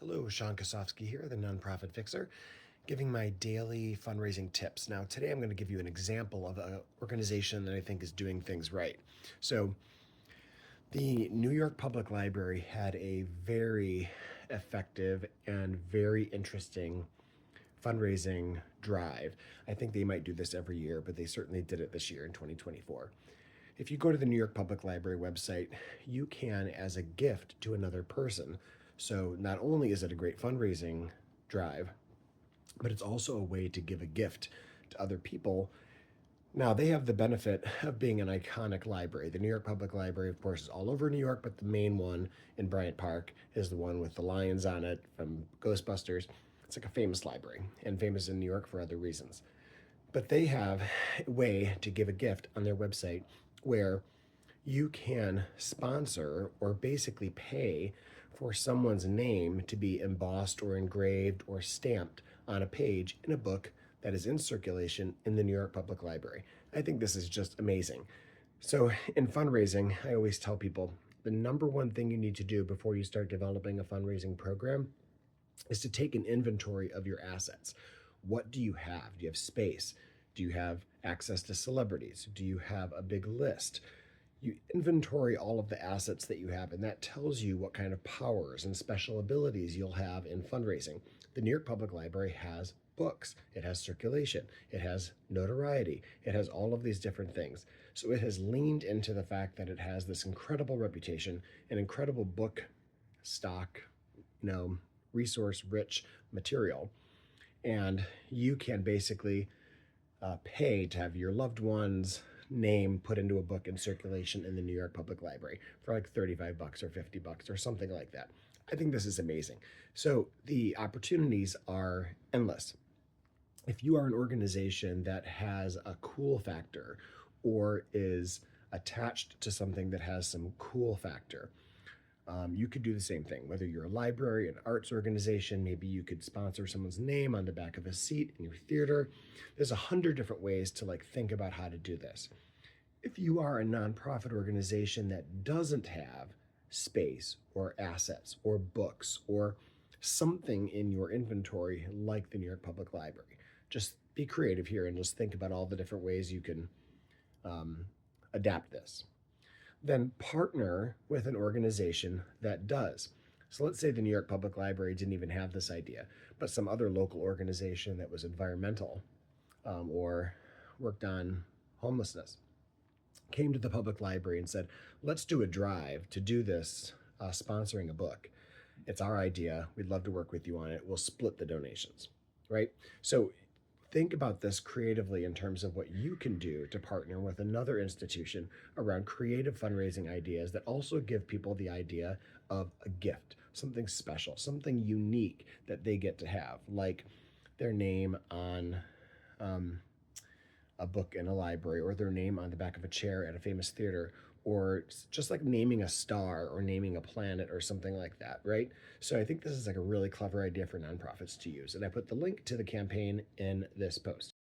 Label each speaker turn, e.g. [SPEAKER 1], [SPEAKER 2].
[SPEAKER 1] Hello, Sean Kosofsky here, the Nonprofit Fixer, giving my daily fundraising tips. Now, today I'm going to give you an example of an organization that I think is doing things right. So, the New York Public Library had a very effective and very interesting fundraising drive. I think they might do this every year, but they certainly did it this year in 2024. If you go to the New York Public Library website, you can, as a gift to another person. So not only is it a great fundraising drive, but it's also a way to give a gift to other people. Now, they have the benefit of being an iconic library. The New York Public Library, of course, is all over New York, but the main one in Bryant Park is the one with the lions on it from Ghostbusters. It's like a famous library and famous in New York for other reasons. But they have a way to give a gift on their website where you can sponsor or basically pay for someone's name to be embossed or engraved or stamped on a page in a book that is in circulation in the New York Public Library. I think this is just amazing. So, in fundraising, I always tell people the number one thing you need to do before you start developing a fundraising program is to take an inventory of your assets. What do you have? Do you have space? Do you have access to celebrities? Do you have a big list? You inventory all of the assets that you have, and that tells you what kind of powers and special abilities you'll have in fundraising. The New York Public Library has books, it has circulation, it has notoriety, it has all of these different things. So it has leaned into the fact that it has this incredible reputation, an incredible book stock, resource rich material. And you can basically pay to have your loved one's name put into a book in circulation in the New York Public Library for like $35 or $50 or something like that. I think this is amazing. So the opportunities are endless. If you are an organization that has a cool factor or is attached to something that has some cool factor, you could do the same thing. Whether you're a library, an arts organization, maybe you could sponsor someone's name on the back of a seat in your theater. There's 100 different ways to think about how to do this. If you are a nonprofit organization that doesn't have space or assets or books or something in your inventory like the New York Public Library, just be creative here and just think about all the different ways you can adapt this. Then partner with an organization that does. So let's say the New York Public Library didn't even have this idea, but some other local organization that was environmental or worked on homelessness came to the public library and said, let's do a drive to do this, sponsoring a book. It's our idea. We'd love to work with you on it. We'll split the donations, right? So think about this creatively in terms of what you can do to partner with another institution around creative fundraising ideas that also give people the idea of a gift, something special, something unique that they get to have, like their name on a book in a library or their name on the back of a chair at a famous theater, or just like naming a star or naming a planet or something like that, right? So I think this is like a really clever idea for nonprofits to use. And I put the link to the campaign in this post.